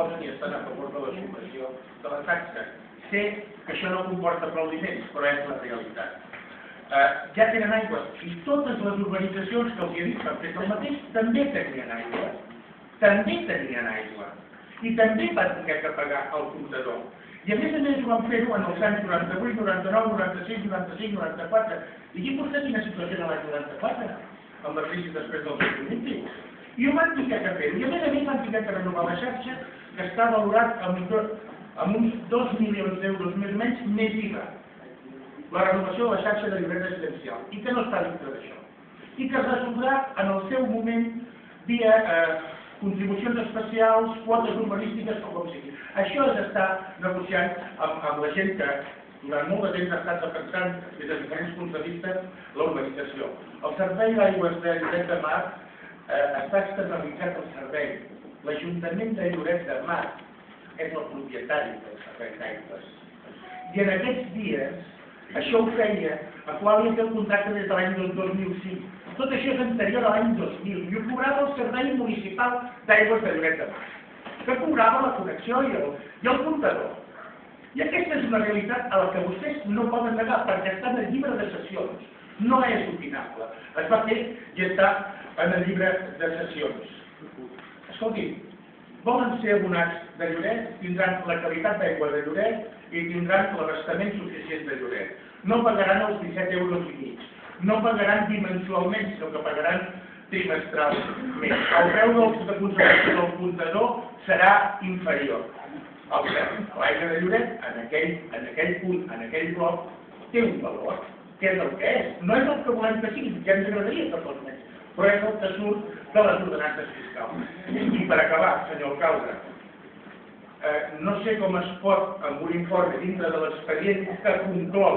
s'oposen i estan a favor de la supressió de la taxa. Sé que això no comporta aplaudiments, però és la realitat. Ja tenen aigua, i totes les urbanitzacions que els he dit que han fet el mateix també tenien aigua. També tenien aigua. I també van haver de pagar el comptador. I a més ho van fer-ho en els anys 98, 99, 96, 95, 94. Digui vostè quina situació era l'any 94, amb la crisi després dels Jocs Olímpics. I ho van haver de fer-ho. I a més van haver de renovar la xarxa, que està valorat amb uns 2 milions d'euros més o menys més IVA. La renovació de la xarxa de lloguer residencial, i que no està dintre d'això. I que es resoldrà en el seu moment via contribucions especials, quotes urbanístiques o com sigui. Això és estar negociant amb la gent que durant molt de temps ha estat defensant des de diferents punts de vista la urbanització. El servei d'aigües de Lloret de Mar està externalitzat al servei. L'Ajuntament de Lloret de Mar és el propietari del servei d'aigües. I en aquests dies això ho feia a qual hi ha el contracte des de l'any 2005. Tot això és anterior a l'any 2000 i ho cobrava el Servei Municipal d'Aigües de Lloret de Mar, que cobrava la connexió i el comptador. I aquesta és una realitat a la que vostès no poden negar perquè està en el llibre de sessions. No és opinable. Es va fer i està en el llibre de sessions. Escolti, volen ser abonats de Lloret, tindran la qualitat d'aigua de Lloret i tindran l'abastament suficient de Lloret. No pagaran els 17 euros i mig. No pagaran bimensualment, sinó que pagaran trimestralment. El preu de conservació del comptador serà inferior. L'aigua de Lloret, en aquell punt, en aquell bloc, té un valor, que és el que és. No és el que volem que sigui, ja ens agradaria que fos més, però és el que surt de les ordenances fiscals. I per acabar, senyor alcalde, no sé com es pot, amb un informe dintre de l'expedient que conclou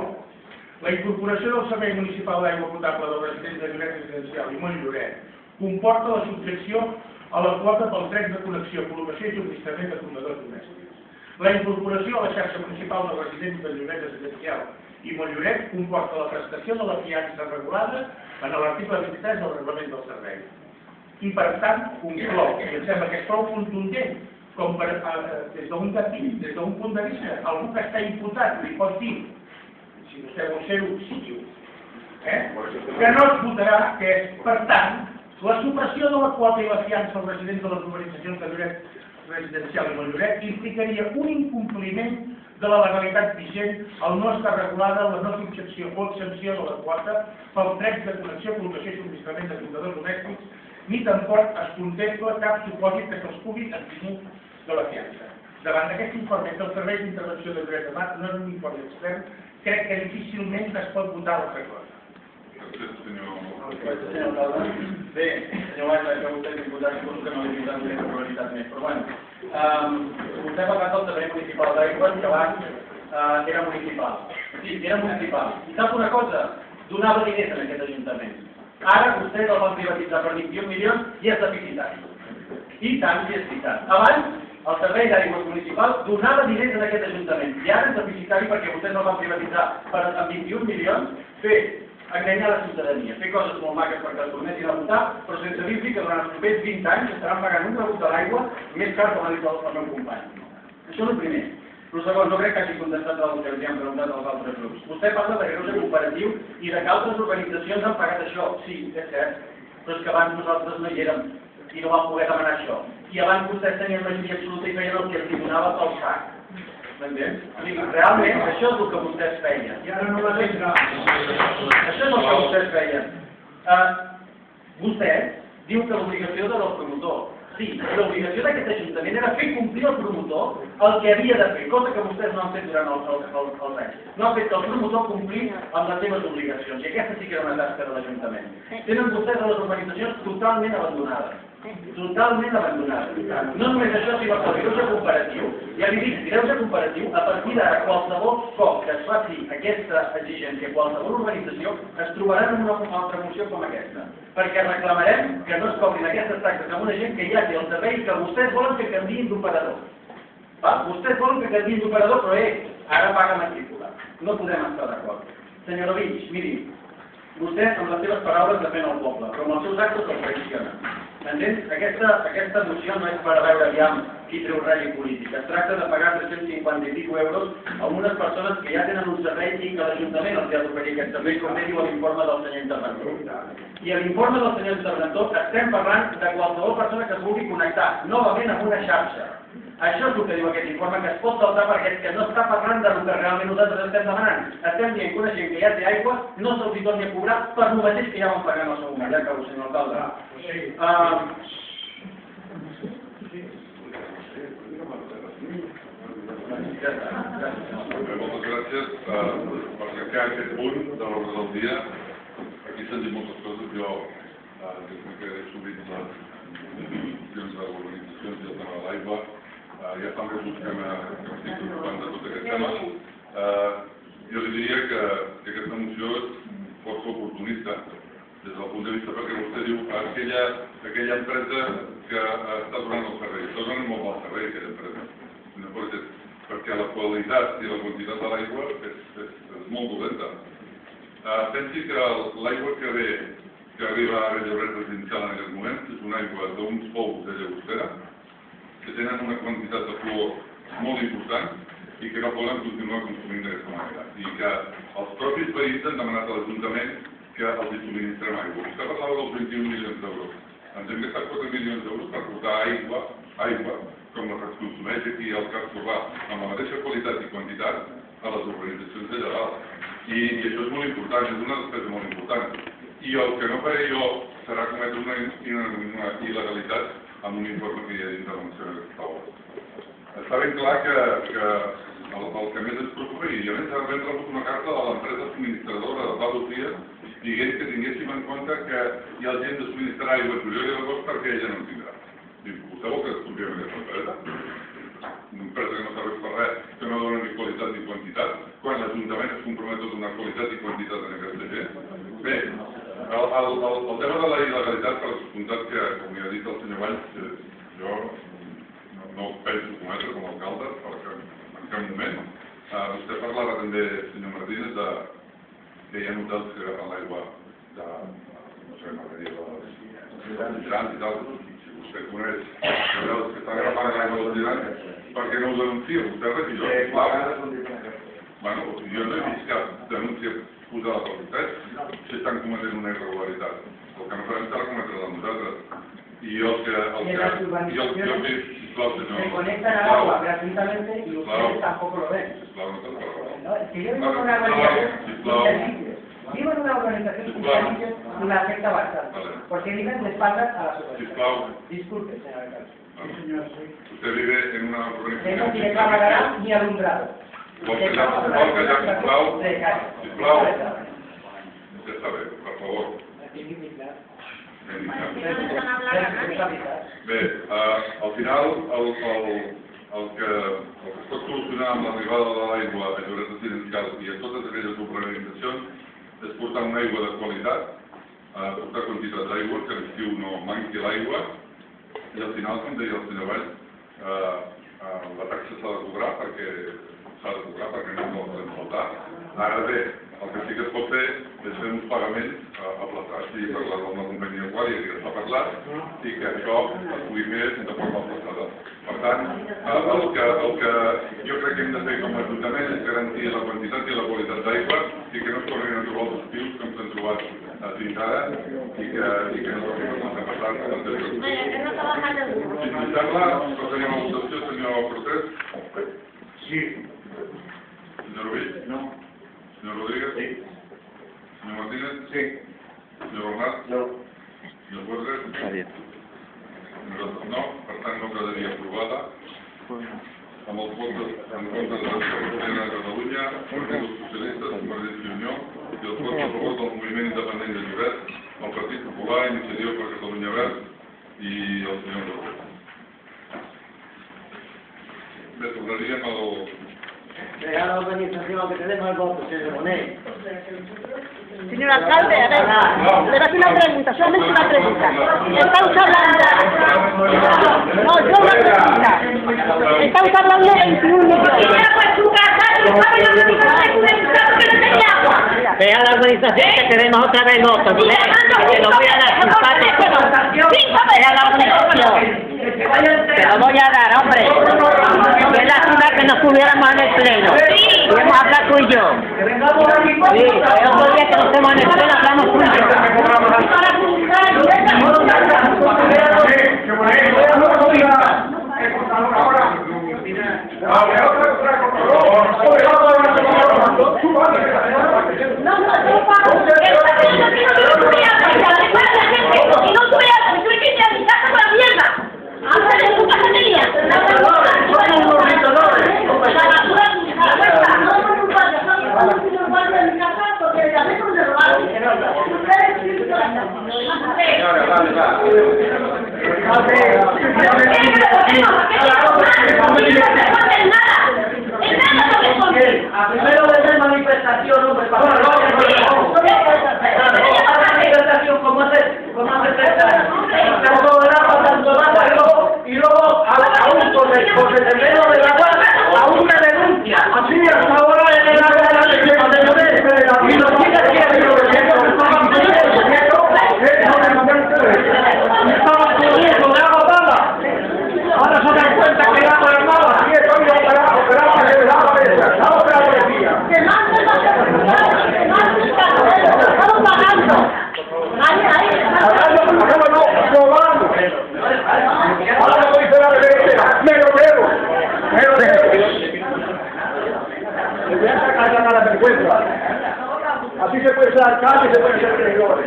la incorporació del Servei Municipal d'Aigua Potable dels residents de Lloret Residencial i Montlloret comporta la subjecció a la quota pels drets de connexió, col·locació i subministrament de comptadors domèstics. La incorporació a la xarxa municipal dels residents de Lloret Residencial i Montlloret comporta la prestació de la fiança regulada en l'article 23 del reglament del servei. I per tant, conclou, i em sembla que és prou contundent, com des d'un punt de vista, algú que està imputat li pot dir, si vostè vol ser-ho, sigui-ho, que no es votarà, que és, per tant, la supressió de la quota i la fiança als residents de les urbanitzacions de Lloret Residencial i Montlloret implicaria un incompliment de la legalitat vigent al no estar regulada la no subjecció o exempció de la quota pels drets de connexió, col·locació i subministrament de comptadors domèstics, ni tampoc es contempla cap supòsit que se'ls pugui eximir de la fiança. Davant d'aquest informe del Servei d'Intervenció de Lloret de Mar, no és un informe extern, crec que difícilment es pot votar altra cosa. Bé, senyor Wagner, que vostè és diputat, suposo que no li diputat més probabilitat més, però bueno. Vostè ha parlat del servei municipal d'aigües, que abans era municipal. Sí, era municipal. I sap una cosa? Donava diners en aquest ajuntament. Ara vostès el van privatitzar per 21 milions i és deficitari. I tant, i és veritat. Abans, el servei d'aigües municipal donava diners en aquest ajuntament i ara és deficitari perquè vostès el van privatitzar amb 21 milions fer enganyar la ciutadania, fer coses molt maques perquè els tornessin a votar, però sense dir que durant els propers 20 anys estaran pagant un rebut de l'aigua més car com ha dit el meu company. Això és el primer. Però segon, no crec que hagi contestat el que els han preguntat als altres grups. Vostè parla de greuge comparatiu i de que altres organitzacions han pagat això. Sí, és cert, però és que abans nosaltres no hi érem i no vam poder demanar això. I abans vostès tenien majoria absoluta i feien el que els donava pel sac. M'entens? Realment, això és el que vostès feien. I ara no la tindrà. Això és el que vostès feien. Vostè diu que l'obligació era del promotor. Sí, l'obligació d'aquest ajuntament era fer complir el promotor el que havia de fer, cosa que vostès no han fet durant els anys. No han fet que el promotor complir amb les seves obligacions, i aquesta sí que era una tasca de l'Ajuntament. Tenen vostès a les organitzacions totalment abandonades. Totalment abandonades. No només això, sinó que el greuge comparatiu, ja li dic, greuge comparatiu, a partir d'ara, qualsevol cop que es faci aquesta exigència, qualsevol organització, es trobaran en una altra moció com aquesta. Perquè reclamarem que no es cobrin aquestes taxes amb una gent que ja té el servei que vostès volen que canviïn d'operador. Vostès volen que canviïn d'operador, però ara paga matrícula. No podem estar d'acord. Senyora Vich, miri, vostè amb les seves paraules defèn el poble, però amb els seus actes el traiciona. Entens? Aquesta moció no és per veure aviam i treu rèdit polític. Es tracta de pagar 350 i pico euros a unes persones que ja tenen un servei i que l'Ajuntament els ha d'oferir aquest servei, com bé diu l'informe del senyor interventor. I a l'informe del senyor interventor estem parlant de qualsevol persona que es vulgui connectar novament amb una xarxa. Això és el que diu aquest informe, que es pot saltar perquè és que no està parlant del que realment nosaltres estem demanant. Estem dient que una gent que ja té aigua no se'ls torni a cobrar per el mateix que ja van pagar en el seu moment. Ja acabo, senyor alcalde. Moltes gràcies per tancar aquest punt de l'ordre del dia. Aquí s'han dit moltes coses. Jo crec que he subit les qüestions de l'organització i el tema de l'aigua. Ja fa mesos que m'estic preocupant de tot aquest tema. Jo li diria que aquesta moció és força oportunista des del punt de vista perquè vostè diu aquella empresa que està donant el servei. Està donant molt mal servei aquella empresa. Perquè la qualitat i la quantitat de l'aigua és molt dolenta. Pensi que l'aigua que arriba a Lloret residencial en aquest moment és una aigua d'uns pous de Llagostera que tenen una quantitat de fluor molt important i que no poden continuar consumint d'aquesta manera. I que els propis veïns han demanat a l'Ajuntament que els hi subministrem aigua. Vostè parlava dels 21 milions d'euros. Ens hem gastat 4 milions d'euros per portar aigua, com la que es consumeix aquí al Camp Urbà, amb la mateixa qualitat i quantitat a les urbanitzacions de Lledal. I això és molt important, és una despesa molt important. I el que no faré jo serà cometre una il·legalitat amb un informe que hi ha dins de la moció d'aquesta taula. Està ben clar que el que més ens preocupa, i a més vam rebut una carta de l'empresa subministradora de fa 2 dies dient que tinguéssim en compte que hi ha gent de subministrar aigua a juliol i agost perquè ella no en tindrà. Vostè vol que expliquem aquesta empresa? Una empresa que no serveix per res, que no dona ni qualitat ni quantitat, quan l'Ajuntament es compromet a donar qualitat i quantitat en aquesta gent? Bé, el tema de la il·legalitat, per descomptat que, com ja ha dit el senyor Valls, jo no penso cometre com a alcalde, perquè en cap moment. Vostè parlava també, senyor Martínez, que hi ha hotels que agafen l'aigua de, no sé, m'agradaria, dels grans i tal. Si vostè coneix hotels que estan agafant l'aigua dels grans, per què no ho denuncia? Vostè és regidor, sisplau. Bueno, jo no he vist cap denúncia posada per vostès si estan cometent una irregularitat. El que no farem serà cometre-la nosaltres. Y las urbanizaciones se conectan al agua gratuitamente y ustedes tampoco lo ven. ¿No? Es que yo vivo en una urbanización vivo en una urbanización sin servicios y me afecta bastante, porque viven de espaldas a las urbanizaciones. Disculpe, señor alcalde. Usted vive en una urbanización. Tengo ni clavará ni alumbrado. Usted sabe, por favor. Bé, al final el que es pot solucionar amb l'arribada de l'aigua a Lloret Residencial i a totes aquelles urbanitzacions és portar una aigua de qualitat, portar quantitat d'aigua, que l'estiu no manqui l'aigua, i al final, com deia el senyor Valls, la taxa s'ha de cobrar perquè no la podem faltar. Ara bé, el que sí que es pot fer és fer uns pagaments aplaçats i parlar amb la companyia aquària que ja s'ha parlat i que això es pugui fer de forma aplaçada. Per tant, el que jo crec que hem de fer com a Ajuntament és garantir la quantitat i la qualitat d'aigua i que no es tornin a trobar els estius com s'han trobat fins ara i que no tornin a començar a passar amb l'anterior. Si us sembla, passaríem a votació, senyor Cortés. Sí. Senyor Ruiz? No. Senyor Rodríguez? Sí. Senyor Martínez? Sí. Senyor Bernat? No. Senyor Borges? Està bé. Nosaltres no, per tant no quedaria aprovada. Amb els vots en contra de l'Esquerra de Catalunya, els socialistes, Convergència i Unió, i els vots a favor del moviment independent de Lloret, el Partit Popular, Iniciativa per Catalunya Verds i el senyor Rodríguez. Bé, tornaríem al... Dejar la organización que tenemos el voto, señor Bonet. Señor alcalde, a ver, le hace una pregunta, solamente una pregunta. Estamos hablando... No, yo una pregunta. Estamos hablando de 21 millones. Deja la organización que tenemos otra vez votos. Que lo voy a dar simpático. Deja la organización. Te lo voy a dar, hombre. Qué lástima que no estuviéramos en el pleno. Podemos hablar tú y yo. Sí, el otro día que no estemos en el pleno hablamos tú y A primero de ser manifestación, hombre, para manifestación como hace 3 años. Y luego aún por el terreno del agua, aún una denuncia. Así hasta ahora en el agua y los chicas quieren estaban corriendo de agua mala. Ahora se dan cuenta que el agua es mala. Así se puede ser alcalde y se puede ser regidor.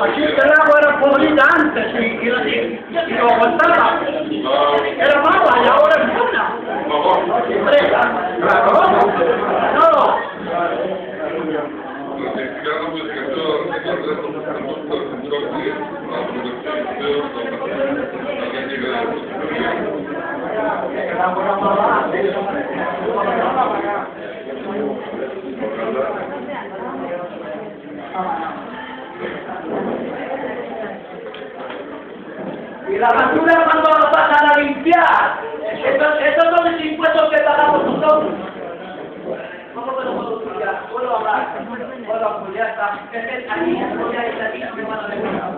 Aquí el agua era podrida antes y lo aguantaba. Era mala y ahora es buena. No. Y la basura cuando lo pasan a limpiar, estos son los impuestos que pagamos nosotros. ¿Cómo que no puedo estudiar? Puedo hablar, puedo apoyar, está. Es que aquí, no me van a dejar.